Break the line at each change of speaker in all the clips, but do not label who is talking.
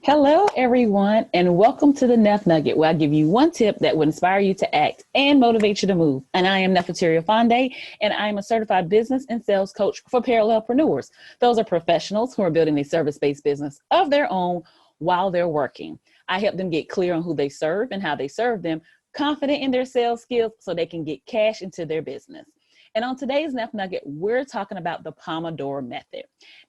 Hello, everyone, and welcome to the Nef Nugget, where I give you one tip that will inspire you to act and motivate you to move. And I am Nefateria Fonda, and I am a certified business and sales coach for Parallel-Preneurs. Those are professionals who are building a service-based business of their own while they're working. I help them get clear on who they serve and how they serve them, confident in their sales skills so they can get cash into their business. And on today's Nef Nugget, we're talking about the Pomodoro method.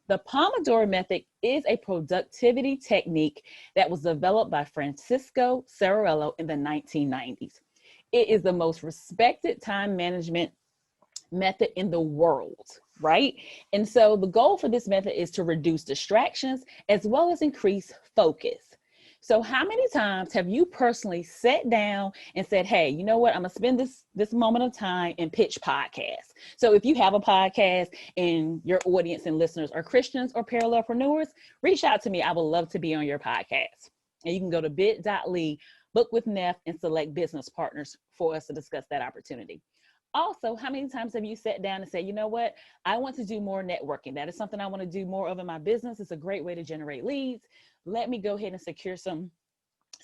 The Pomodoro method is a productivity technique that was developed by Francisco Cerullo in the 1990s. It is the most respected time management method in the world, right? And so the goal for this method is to reduce distractions as well as increase focus. So how many times have you personally sat down and said, hey, you know what? I'm going to spend this moment of time and pitch podcasts. So if you have a podcast and your audience and listeners are Christians or Parallel-Preneurs, reach out to me. I would love to be on your podcast. And you can go to bit.ly, book with Nef, and select business partners for us to discuss that opportunity. Also, how many times have you sat down and said, you know what? I want to do more networking. That is something I want to do more of in my business. It's a great way to generate leads. Let me go ahead and secure some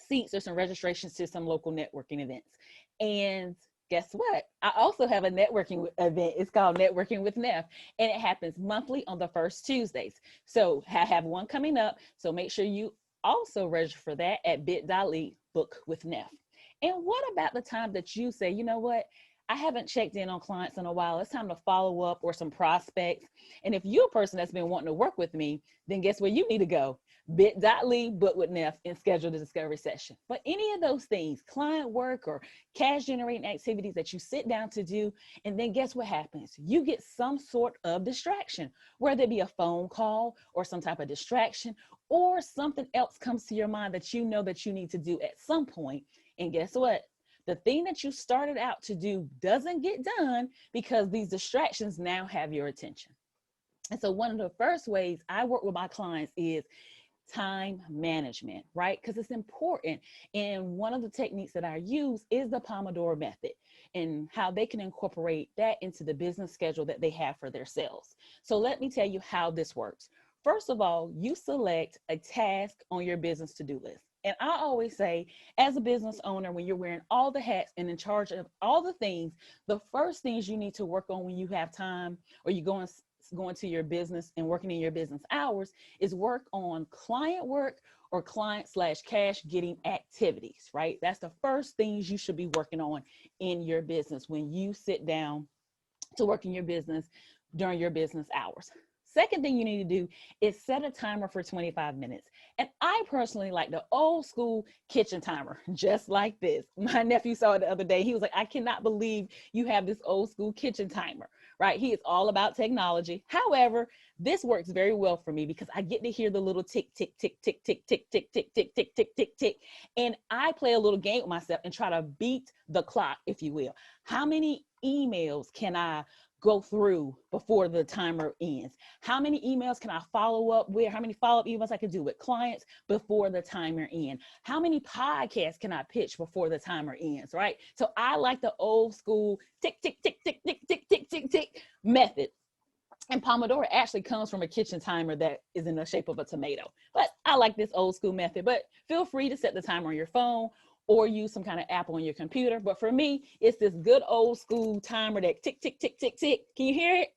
seats or some registrations to some local networking events. And guess what? I also have a networking event. It's called Networking with Nef, and it happens monthly on the first Tuesdays. So I have one coming up. So make sure you also register for that at bit.ly, book with Nef. And what about the time that you say, you know what? I haven't checked in on clients in a while. It's time to follow up or some prospects. And if you're a person that's been wanting to work with me, then guess where you need to go? Bit.ly, book with Nef, and schedule the discovery session. But any of those things, client work or cash generating activities that you sit down to do, and then guess what happens? You get some sort of distraction, whether it be a phone call or some type of distraction, or something else comes to your mind that you know that you need to do at some point. And guess what? The thing that you started out to do doesn't get done because these distractions now have your attention. And so one of the first ways I work with my clients is time management, right? Because it's important. And one of the techniques that I use is the Pomodoro method and how they can incorporate that into the business schedule that they have for their sales. So let me tell you how this works. First of all, you select a task on your business to-do list. And I always say, as a business owner, when you're wearing all the hats and in charge of all the things, the first things you need to work on when you have time or you going to your business and working in your business hours is work on client work or client/cash getting activities, right? That's the first things you should be working on in your business when you sit down to work in your business during your business hours. Second thing you need to do is set a timer for 25 minutes. And I personally like the old school kitchen timer, just like this. My nephew saw it the other day. He was like, I cannot believe you have this old school kitchen timer, right? He is all about technology. However, this works very well for me because I get to hear the little tick, tick, tick, tick, tick, tick, tick, tick, tick, tick, tick, tick, tick. And I play a little game with myself and try to beat the clock, if you will. How many emails can I go through before the timer ends? How many emails can I follow up with? How many follow-up emails I can do with clients before the timer ends? How many podcasts can I pitch before the timer ends, right? So I like the old school tick, tick, tick, tick, tick, tick, tick, tick, tick method. And Pomodoro actually comes from a kitchen timer that is in the shape of a tomato. But I like this old school method. But feel free to set the timer on your phone or use some kind of app on your computer. But for me, it's this good old school timer that tick, tick, tick, tick, tick. Can you hear it?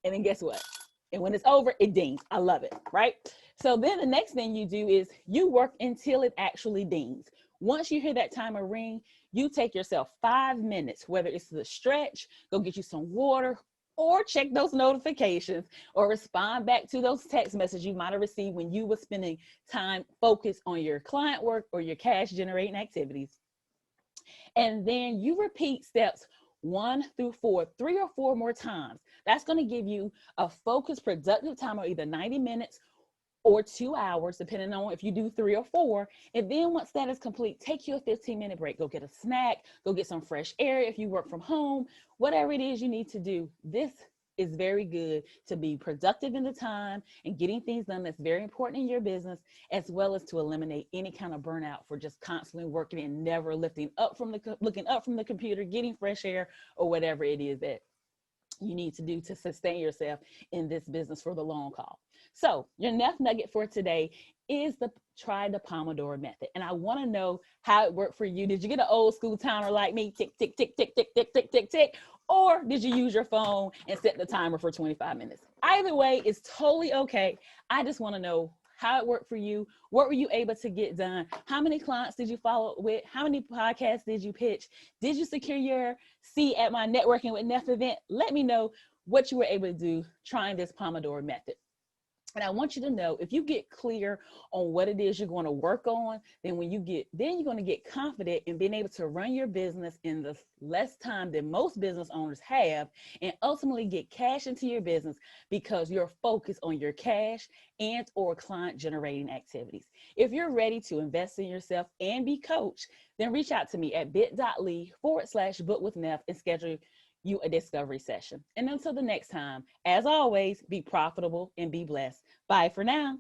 And then guess what? And when it's over, it dings. I love it, right? So then the next thing you do is you work until it actually dings. Once you hear that timer ring, you take yourself 5 minutes, whether it's the stretch, go get you some water, or check those notifications or respond back to those text messages you might have received when you were spending time focused on your client work or your cash generating activities. And then you repeat steps 1 through 4, 3 or 4 more times. That's going to give you a focused, productive time of either 90 minutes or 2 hours, depending on if you do 3 or 4. And then once that is complete, take you a 15-minute break. Go get a snack, go get some fresh air if you work from home, whatever it is you need to do. This is very good to be productive in the time and getting things done that's very important in your business, as well as to eliminate any kind of burnout for just constantly working and never looking up from the computer, getting fresh air, or whatever it is that you need to do to sustain yourself in this business for the long haul. So your Nef Nugget for today is try the Pomodoro method. And I want to know how it worked for you. Did you get an old school timer like me? Tick, tick, tick, tick, tick, tick, tick, tick, tick. Or did you use your phone and set the timer for 25 minutes? Either way, it's totally okay. I just want to know how it worked for you. What were you able to get done? How many clients did you follow with? How many podcasts did you pitch? Did you secure your seat at my networking with Nef event? Let me know what you were able to do trying this Pomodoro method. And I want you to know, if you get clear on what it is you're going to work on, then you're going to get confident in being able to run your business in the less time than most business owners have, and ultimately get cash into your business because you're focused on your cash and or client generating activities. If you're ready to invest in yourself and be coached, then reach out to me at bit.ly/book-with-Nef and schedule you a discovery session. And until the next time, as always, be profitable and be blessed. Bye for now.